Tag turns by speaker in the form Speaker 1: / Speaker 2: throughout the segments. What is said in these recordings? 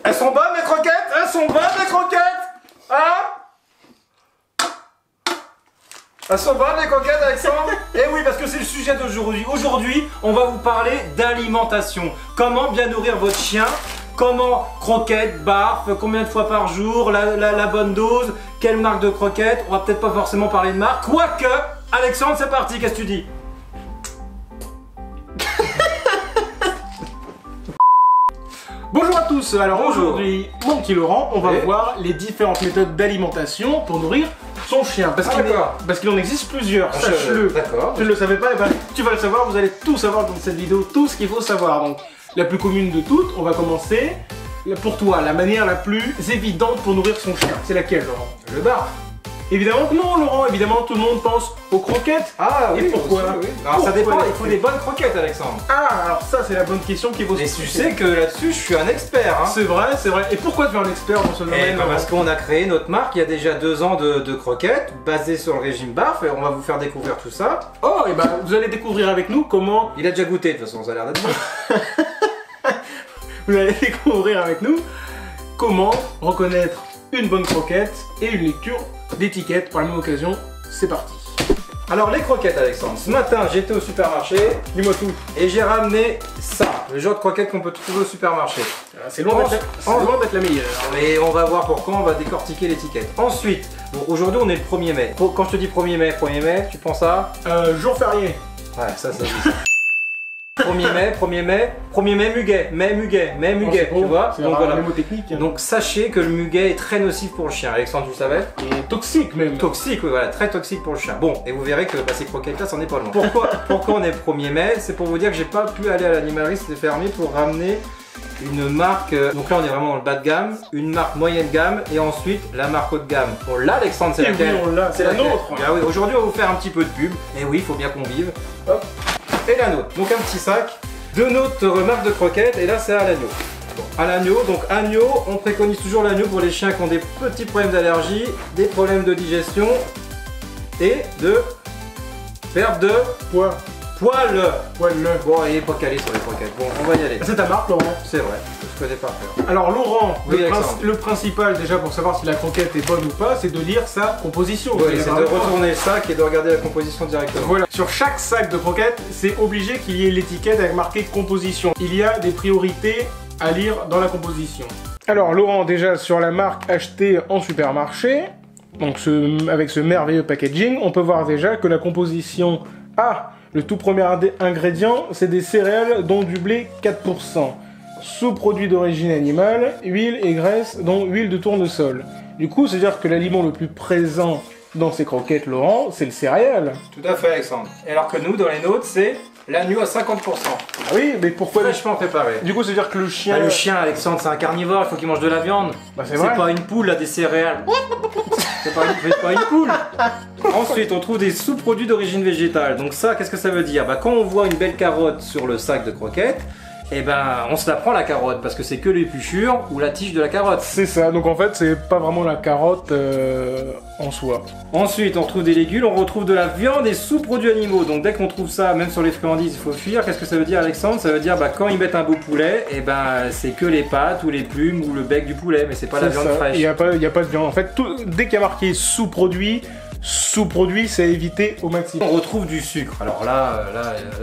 Speaker 1: Elles sont bonnes mes croquettes? Elles sont bonnes mes croquettes? Hein? Elles sont bonnes les croquettes, Alexandre? Eh oui, parce que c'est le sujet d'aujourd'hui. Aujourd'hui, on va vous parler d'alimentation. Comment bien nourrir votre chien? Comment croquettes, barf, combien de fois par jour, la bonne dose, quelle marque de croquettes? On va peut-être pas forcément parler de marque. Quoique, Alexandre, c'est parti, qu'est-ce que tu dis?
Speaker 2: Bonjour à tous, alors aujourd'hui, mon petit Laurent, on va voir les différentes méthodes d'alimentation pour nourrir son chien. Parce qu'il en existe plusieurs, sache-le.
Speaker 1: D'accord.
Speaker 2: Tu ne le savais pas, et ben, tu vas le savoir, vous allez tout savoir dans cette vidéo, tout ce qu'il faut savoir. Donc, la plus commune de toutes, on va commencer. Pour toi, la manière la plus évidente pour nourrir son chien, c'est laquelle, Laurent?
Speaker 1: Le barf.
Speaker 2: Évidemment que non, Laurent, évidemment tout le monde pense aux croquettes.
Speaker 1: Ah oui,
Speaker 2: et pourquoi
Speaker 1: aussi, oui. Alors ça dépend, il faut des bonnes croquettes, Alexandre.
Speaker 2: Ah, alors ça c'est la bonne question qu'il faut se
Speaker 1: Mais
Speaker 2: poser.
Speaker 1: tu sais que là-dessus, je suis un expert. Hein.
Speaker 2: C'est vrai, c'est vrai. Et pourquoi tu es un expert dans ce domaine?
Speaker 1: Parce qu'on a créé notre marque il y a déjà 2 ans de croquettes, basées sur le régime barf, et on va vous faire découvrir tout ça.
Speaker 2: Oh, et ben vous allez découvrir avec nous comment...
Speaker 1: Il a déjà goûté, de toute façon, ça a l'air d'être bon.
Speaker 2: Vous allez découvrir avec nous comment reconnaître une bonne croquette et une lecture d'étiquette par la même occasion. C'est parti.
Speaker 1: Alors les croquettes, Alexandre, ce matin j'étais au supermarché,
Speaker 2: Dis-moi tout.
Speaker 1: et j'ai ramené ça, le genre de croquettes qu'on peut trouver au supermarché.
Speaker 2: C'est loin d'être la meilleure.
Speaker 1: Mais on va voir pourquoi, on va décortiquer l'étiquette. Ensuite, bon, aujourd'hui on est le 1er mai. Quand je te dis 1er mai, tu penses à...
Speaker 2: Jour férié.
Speaker 1: Ouais, ça dit ça. 1er mai, muguet,
Speaker 2: Oh,
Speaker 1: tu vois.
Speaker 2: Donc voilà, mnémotechnique.
Speaker 1: Donc sachez que le muguet est très nocif pour le chien. Alexandre, tu le savais?
Speaker 2: Et toxique même.
Speaker 1: Toxique, oui, voilà, très toxique pour le chien. Bon, et vous verrez que ces croquettes-là, c'en est pas loin. Pourquoi on est le 1er mai? C'est pour vous dire que j'ai pas pu aller à l'animalerie, c'était fermé, pour ramener une marque. Donc là, on est vraiment dans le bas de gamme, une marque moyenne gamme, et ensuite la marque haut de gamme. Bon, là, Alexandre, c'est laquelle?
Speaker 2: Oui, c'est la nôtre.
Speaker 1: Ah oui, aujourd'hui, on va vous faire un petit peu de pub. Et oui, il faut bien qu'on vive. Hop. Et la nôtre. Donc un petit sac de notre marque de croquettes, et là c'est à l'agneau. Bon, à l'agneau, donc agneau, on préconise toujours l'agneau pour les chiens qui ont des petits problèmes d'allergie, des problèmes de digestion et de perte de poil. Bon, il est pas calé sur les croquettes. Bon, on va y aller.
Speaker 2: C'est ta marque, Laurent.
Speaker 1: C'est vrai, je connais pas faire.
Speaker 2: Alors Laurent,
Speaker 1: Oui,
Speaker 2: le principal déjà pour savoir si la croquette est bonne ou pas, c'est de lire sa composition.
Speaker 1: Oui, c'est de retourner le sac et de regarder la composition directement.
Speaker 2: Voilà, sur chaque sac de croquettes, c'est obligé qu'il y ait l'étiquette avec marqué composition. Il y a des priorités à lire dans la composition. Alors Laurent, déjà sur la marque achetée en supermarché, donc avec ce merveilleux packaging, on peut voir déjà que la composition A, le tout premier ingrédient, c'est des céréales dont du blé 4%. Sous-produits d'origine animale, huile et graisse dont huile de tournesol. Du coup, c'est-à-dire que l'aliment le plus présent dans ces croquettes, Laurent, c'est le céréal.
Speaker 1: Tout à fait, Alexandre. Et alors que nous, dans les nôtres, c'est l'agneau à 50%.
Speaker 2: Ah oui, mais pourquoi
Speaker 1: Fraîchement préparé.
Speaker 2: Du coup, c'est-à-dire que le chien...
Speaker 1: Ah, le chien, Alexandre, c'est un carnivore, il faut qu'il mange de la viande.
Speaker 2: Bah, c'est vrai.
Speaker 1: Pas une poule, là, des céréales. C'est pas une poule. Ensuite, on trouve des sous-produits d'origine végétale. Donc ça, qu'est-ce que ça veut dire? Bah, quand on voit une belle carotte sur le sac de croquettes, eh ben, on se la prend la carotte, parce que c'est que l'épluchure ou la tige de la carotte.
Speaker 2: C'est ça, donc en fait, c'est pas vraiment la carotte en soi.
Speaker 1: Ensuite, on retrouve des légumes, on retrouve de la viande et sous-produits animaux. Donc dès qu'on trouve ça, même sur les friandises, il faut fuir. Qu'est-ce que ça veut dire, Alexandre? Ça veut dire, bah, quand ils mettent un beau poulet, eh ben, c'est que les pattes ou les plumes ou le bec du poulet, mais c'est pas la viande fraîche.
Speaker 2: Il y a pas de viande. En fait, dès qu'il y a marqué sous-produit, c'est à éviter au maximum.
Speaker 1: On retrouve du sucre. Alors là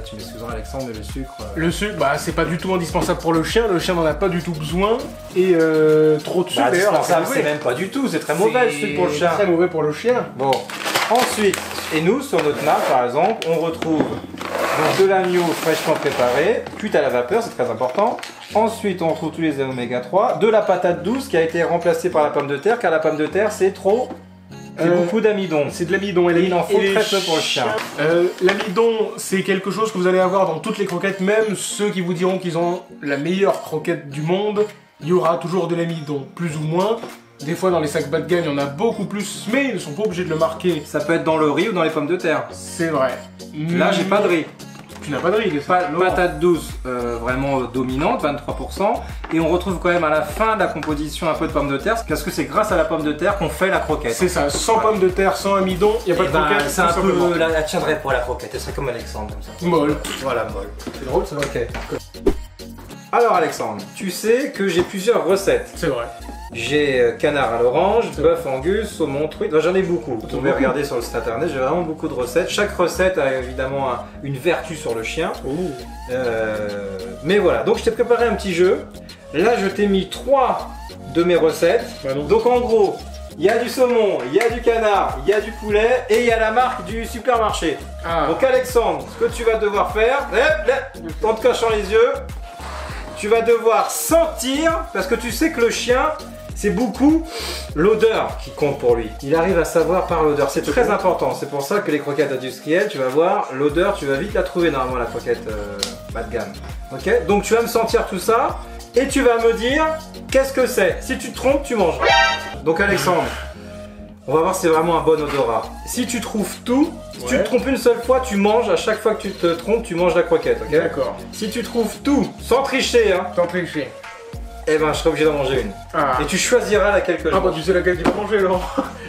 Speaker 1: tu m'excuseras, Alexandre, mais le sucre...
Speaker 2: Le sucre, bah c'est pas du tout indispensable pour le chien n'en a pas du tout besoin. Et trop de sucre, d'ailleurs,
Speaker 1: c'est même pas du tout, c'est très mauvais le sucre pour le chien.
Speaker 2: C'est très mauvais pour le chien.
Speaker 1: Bon, ensuite, et nous, sur notre marque, par exemple, on retrouve donc de l'agneau fraîchement préparé, cuit à la vapeur, c'est très important. Ensuite, on retrouve tous les oméga 3, de la patate douce qui a été remplacée par la pomme de terre, car la pomme de terre, c'est trop... C'est beaucoup d'amidon.
Speaker 2: C'est de l'amidon.
Speaker 1: Et il en faut très peu pour le chien.
Speaker 2: L'amidon, c'est quelque chose que vous allez avoir dans toutes les croquettes, même ceux qui vous diront qu'ils ont la meilleure croquette du monde, il y aura toujours de l'amidon, plus ou moins. Des fois, dans les sacs bas de gamme, il y en a beaucoup plus, mais ils ne sont pas obligés de le marquer.
Speaker 1: Ça peut être dans le riz ou dans les pommes de terre.
Speaker 2: C'est vrai.
Speaker 1: Là, j'ai pas de riz.
Speaker 2: Tu n'as pas de riz,
Speaker 1: patate douce vraiment dominante, 23%. Et on retrouve quand même à la fin de la composition un peu de pommes de terre, parce que c'est grâce à la pomme de terre qu'on fait la croquette.
Speaker 2: C'est ça, sans pommes de terre, sans amidon, il n'y a pas de croquette.
Speaker 1: C'est un peu, la tiendrait pour la croquette, elle serait comme Alexandre, comme ça.
Speaker 2: Molle.
Speaker 1: Voilà, molle.
Speaker 2: C'est drôle ça.
Speaker 1: Ok. Alors Alexandre, tu sais que j'ai plusieurs recettes.
Speaker 2: C'est vrai.
Speaker 1: J'ai canard à l'orange, bœuf angus, saumon, truite, j'en ai beaucoup. Vous pouvez regarder sur le site internet, j'ai vraiment beaucoup de recettes. Chaque recette a évidemment une vertu sur le chien. Mais voilà, donc je t'ai préparé un petit jeu. Là je t'ai mis 3 de mes recettes. Donc en gros, il y a du saumon, il y a du canard, il y a du poulet et il y a la marque du supermarché. Donc Alexandre, ce que tu vas devoir faire, en te cachant les yeux, tu vas devoir sentir, parce que tu sais que le chien, c'est beaucoup l'odeur qui compte pour lui. Il arrive à savoir par l'odeur, c'est très important. C'est pour ça que les croquettes industrielles, tu vas voir, l'odeur, tu vas vite la trouver normalement, la croquette bas de gamme. Ok? Donc tu vas me sentir tout ça et tu vas me dire qu'est-ce que c'est. Si tu te trompes, tu manges. Donc Alexandre, on va voir si c'est vraiment un bon odorat. Si tu trouves tout, si tu te trompes une seule fois, tu manges. À chaque fois que tu te trompes, tu manges la croquette, ok?
Speaker 2: D'accord.
Speaker 1: Si tu trouves tout, sans tricher, hein,
Speaker 2: Sans tricher.
Speaker 1: eh ben je serai obligé d'en manger une. Et tu choisiras laquelle que je mange.
Speaker 2: Bah tu sais laquelle tu vas manger, Laurent.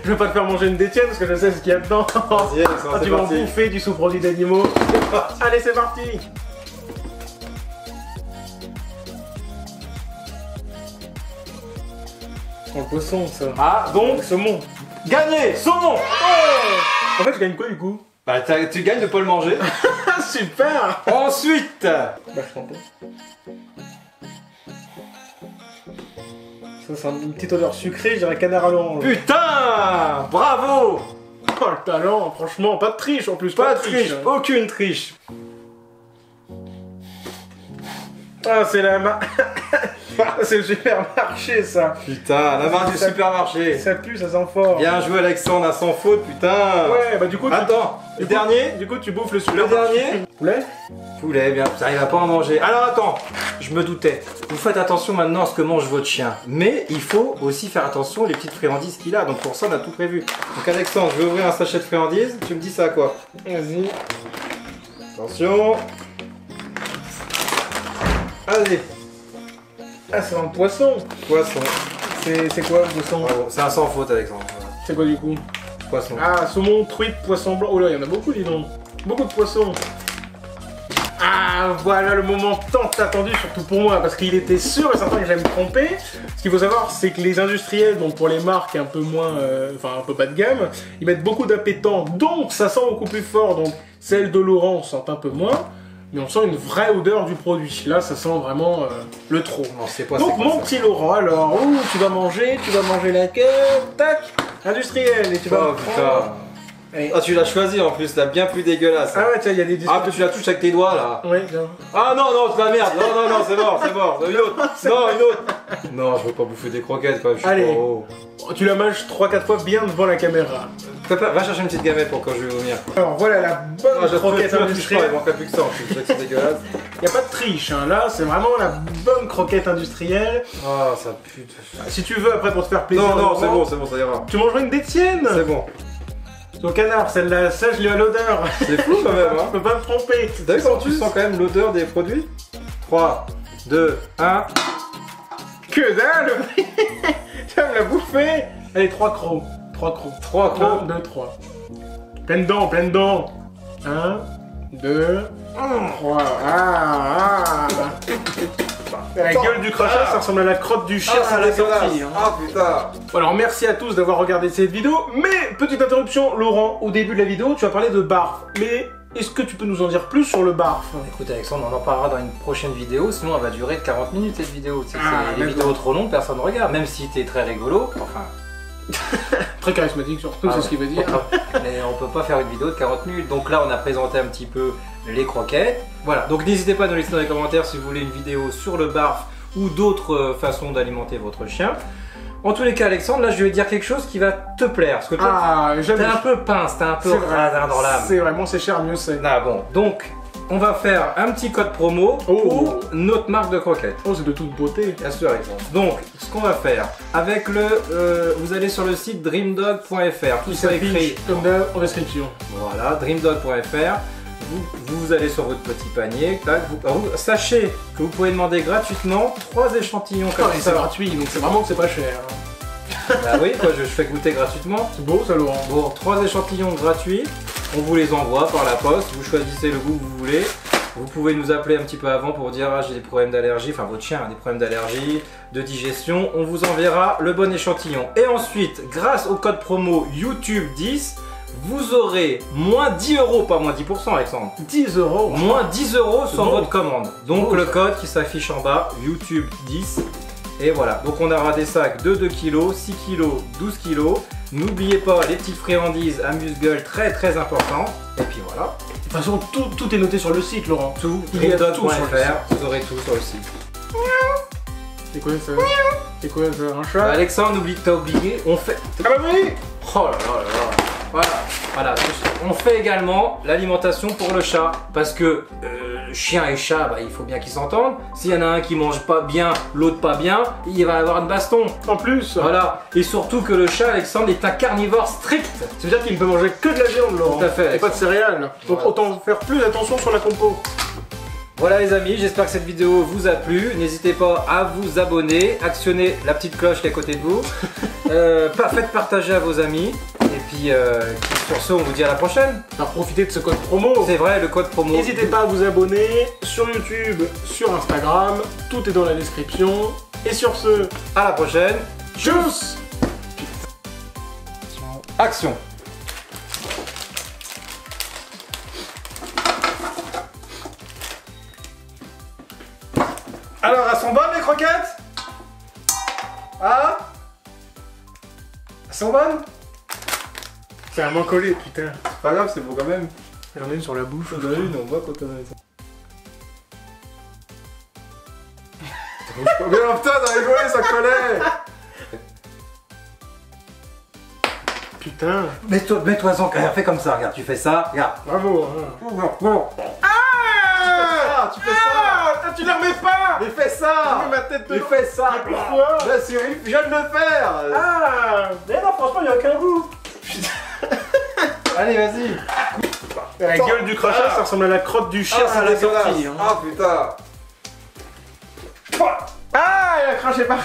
Speaker 2: Je vais pas te faire manger une d'Étienne parce que je sais ce qu'il y a dedans.
Speaker 1: Vas-y, Alexandre,
Speaker 2: Tu vas en bouffer du sous-produit d'animaux. Allez, c'est parti. Oh, le poisson, ça.
Speaker 1: Ah, donc,
Speaker 2: Saumon.
Speaker 1: gagné, saumon.
Speaker 2: En fait, je gagne quoi du coup?
Speaker 1: Bah tu gagnes de pas le manger.
Speaker 2: Super.
Speaker 1: Ensuite,
Speaker 2: Bah, je t'en prie. Ça, c'est une petite odeur sucrée, je dirais canard à l'orange.
Speaker 1: putain, bravo.
Speaker 2: Oh, le talent, franchement, pas de triche en plus.
Speaker 1: Pas de triche, aucune triche.
Speaker 2: Ah, c'est la c'est le supermarché, ça.
Speaker 1: Putain, la marque du supermarché.
Speaker 2: Ça pue, ça sent fort.
Speaker 1: Bien joué Alexandre, à sans faute, putain.
Speaker 2: Ouais, bah du coup,
Speaker 1: Attends, le dernier.
Speaker 2: Du coup, tu bouffes le
Speaker 1: Le
Speaker 2: supermarché.
Speaker 1: dernier.
Speaker 2: Poulet.
Speaker 1: Poulet, bien, ça arrive à pas en manger. Alors attends, je me doutais. Vous faites attention maintenant à ce que mange votre chien. Mais il faut aussi faire attention aux petites friandises qu'il a. Donc pour ça, on a tout prévu. Donc Alexandre, je vais ouvrir un sachet de friandises. Tu me dis ça à quoi?
Speaker 2: Vas-y.
Speaker 1: Attention. Allez.
Speaker 2: Ah, c'est un poisson.
Speaker 1: Poisson.
Speaker 2: C'est quoi le poisson?
Speaker 1: Bravo. C'est un sans faute Alexandre. Voilà.
Speaker 2: C'est quoi du coup?
Speaker 1: Poisson.
Speaker 2: Ah, saumon, truite, poisson blanc. Oh là, il y en a beaucoup, dis donc. Beaucoup de poissons. Ah, voilà le moment tant attendu, surtout pour moi, parce qu'il était sûr et certain que j'allais me tromper. Ce qu'il faut savoir, c'est que les industriels, donc pour les marques un peu moins, enfin un peu bas de gamme, ils mettent beaucoup d'appétant, donc ça sent beaucoup plus fort. Donc celle de Laurent, on sent un peu moins, mais on sent une vraie odeur du produit. Là, ça sent vraiment le trop.
Speaker 1: Non, c'est pas.
Speaker 2: Donc mon petit Laurent, alors, ouh, tu vas manger la queue, tac, industriel, et tu vas
Speaker 1: Oh putain. Ah, tu l'as choisi en plus, là, bien plus dégueulasse.
Speaker 2: Ah ouais, tiens, il y a des disques.
Speaker 1: Ah, tu la touches avec tes doigts là.
Speaker 2: Ouais, bien.
Speaker 1: Ah non, non, c'est la merde. Non, non, non, c'est mort, c'est mort. Une autre. Non, une autre. Non, je veux pas bouffer des croquettes quand même. Je suis
Speaker 2: Allez.
Speaker 1: pas haut.
Speaker 2: Tu la manges 3-4 fois bien devant la caméra.
Speaker 1: Va chercher une petite gamelle pour quand je vais vomir.
Speaker 2: Alors voilà la bonne
Speaker 1: Ah, je
Speaker 2: croquette
Speaker 1: il
Speaker 2: industrielle.
Speaker 1: manquerait plus que ça en plus. C'est vrai que c'est dégueulasse.
Speaker 2: Il n'y a pas de triche, hein. Là c'est vraiment la bonne croquette industrielle.
Speaker 1: Ah, ça pue.
Speaker 2: Si tu veux après pour te faire plaisir.
Speaker 1: Non, non,
Speaker 2: Laurent,
Speaker 1: c'est bon, ça ira.
Speaker 2: Tu mangeras une d'Étienne.
Speaker 1: C'est bon.
Speaker 2: Ton canard, celle-là, ça je l'ai à l'odeur.
Speaker 1: C'est fou quand même, hein.
Speaker 2: Je peux pas me tromper.
Speaker 1: T'as vu comment tu sens quand même l'odeur des produits? 3, 2, 1.
Speaker 2: Que dalle. Tu vas me la bouffer. Allez, 3 crocs. 3 crocs.
Speaker 1: 3 crocs.
Speaker 2: 1, 2, 3. Pleine dents, pleine dents. 1, 2, 3. Ah. La gueule du crachat, ça ressemble à la crotte du chien à la sortie. Hein.
Speaker 1: Ah putain.
Speaker 2: Alors merci à tous d'avoir regardé cette vidéo, mais petite interruption, Laurent, au début de la vidéo, tu as parlé de barf, mais est-ce que tu peux nous en dire plus sur le barf?
Speaker 1: Écoute Alexandre, on en parlera dans une prochaine vidéo, sinon elle va durer 40 minutes cette vidéo. C'est les
Speaker 2: d'accord.
Speaker 1: vidéos trop longues, personne ne regarde, même si t'es très rigolo, enfin...
Speaker 2: Très charismatique surtout, c'est ce qu'il veut dire.
Speaker 1: Mais on peut pas faire une vidéo de 40 minutes, donc là on a présenté un petit peu les croquettes. Voilà, donc n'hésitez pas à nous laisser dans les commentaires si vous voulez une vidéo sur le barf ou d'autres façons d'alimenter votre chien. En tous les cas Alexandre, là je vais dire quelque chose qui va te plaire, parce que toi
Speaker 2: j'aime.
Speaker 1: t'es un peu pince, t'es un peu radin dans l'âme.
Speaker 2: C'est vraiment, c'est cher, mieux c'est.
Speaker 1: Ah bon, donc on va faire un petit code promo pour notre marque de croquettes.
Speaker 2: Oh, c'est de toute beauté.
Speaker 1: Bien sûr, Alexandre. Donc, ce qu'on va faire, avec le... vous allez sur le site dreamdog.fr, tout ça écrit
Speaker 2: comme d'hab en description.
Speaker 1: Voilà, dreamdog.fr. Vous allez sur votre petit panier, tac, sachez que vous pouvez demander gratuitement 3 échantillons comme ça.
Speaker 2: C'est gratuit, donc c'est vraiment que c'est pas cher.
Speaker 1: Bah oui, quoi, je fais goûter gratuitement.
Speaker 2: C'est beau ça, Laurent.
Speaker 1: Bon, 3 échantillons gratuits, on vous les envoie par la poste, vous choisissez le goût que vous voulez. Vous pouvez nous appeler un petit peu avant pour dire ah, j'ai des problèmes d'allergie, enfin votre chien a des problèmes d'allergie, de digestion. On vous enverra le bon échantillon. Et ensuite, grâce au code promo YouTube10, vous aurez moins 10 €, pas moins 10% Alexandre.
Speaker 2: 10 €.
Speaker 1: Moins 10 € sur
Speaker 2: bon.
Speaker 1: votre commande. Donc
Speaker 2: Bon,
Speaker 1: le
Speaker 2: ça.
Speaker 1: code qui s'affiche en bas, YouTube 10. Et voilà, donc on aura des sacs de 2 kg, 6 kg, 12 kg. N'oubliez pas les petites friandises amuse-gueule très important. Et puis voilà.
Speaker 2: De toute façon, tout est noté sur le site, Laurent.
Speaker 1: Tout,
Speaker 2: Il y a tout sur le
Speaker 1: Grindog.fr, vous aurez tout sur le site.
Speaker 2: C'est quoi ça? C'est quoi ça? Un chat?
Speaker 1: Alexandre, n'oublie que t'as oublié, on fait...
Speaker 2: Ah bah oui!
Speaker 1: Oh là là là là. Voilà. On fait également l'alimentation pour le chat. Parce que chien et chat, bah, il faut bien qu'ils s'entendent. S'il y en a un qui mange pas bien, l'autre pas bien, il va avoir une baston.
Speaker 2: En plus.
Speaker 1: Voilà. Et surtout que le chat, Alexandre, est un carnivore strict.
Speaker 2: Ça veut dire qu'il ne peut manger que de la viande, Laurent.
Speaker 1: Tout à fait,
Speaker 2: Et pas de céréales. Donc
Speaker 1: Voilà.
Speaker 2: autant faire plus attention sur la compo.
Speaker 1: Voilà les amis, j'espère que cette vidéo vous a plu. N'hésitez pas à vous abonner, actionnez la petite cloche qui est à côté de vous. Faites partager à vos amis. Et puis sur ce, on vous dit à la prochaine.
Speaker 2: Alors profitez de ce code promo.
Speaker 1: C'est vrai, le code promo.
Speaker 2: N'hésitez pas à vous abonner sur YouTube, sur Instagram. Tout est dans la description. Et sur ce,
Speaker 1: À la prochaine.
Speaker 2: tchuss!
Speaker 1: Action. Alors, elles sont bonnes les croquettes? Ah? Elles sont bonnes?
Speaker 2: C'est un main collé, putain.
Speaker 1: C'est pas grave, c'est beau quand même.
Speaker 2: J'en ai une sur la bouche.
Speaker 1: On a une, on voit quand on a ça. Mais putain, t'as rigolé, ça collait!
Speaker 2: Putain.
Speaker 1: Mets-toi-en, fais comme ça, regarde, tu fais ça, regarde.
Speaker 2: Bravo. Hein.
Speaker 1: Ah, tu fais ça!
Speaker 2: Ah, tu ne remets pas.
Speaker 1: Mais fais ça!
Speaker 2: Mais ma tête de...
Speaker 1: Mais fais ça!
Speaker 2: Mais pourquoi?
Speaker 1: Là, Cyril, je viens de le faire!
Speaker 2: Ah. Mais non, franchement, il n'y a aucun goût.
Speaker 1: Allez, vas-y!
Speaker 2: La gueule du crachat, ça ressemble à la crotte du chien à la sortie. Hein.
Speaker 1: Ah putain!
Speaker 2: Ah, il a craché par...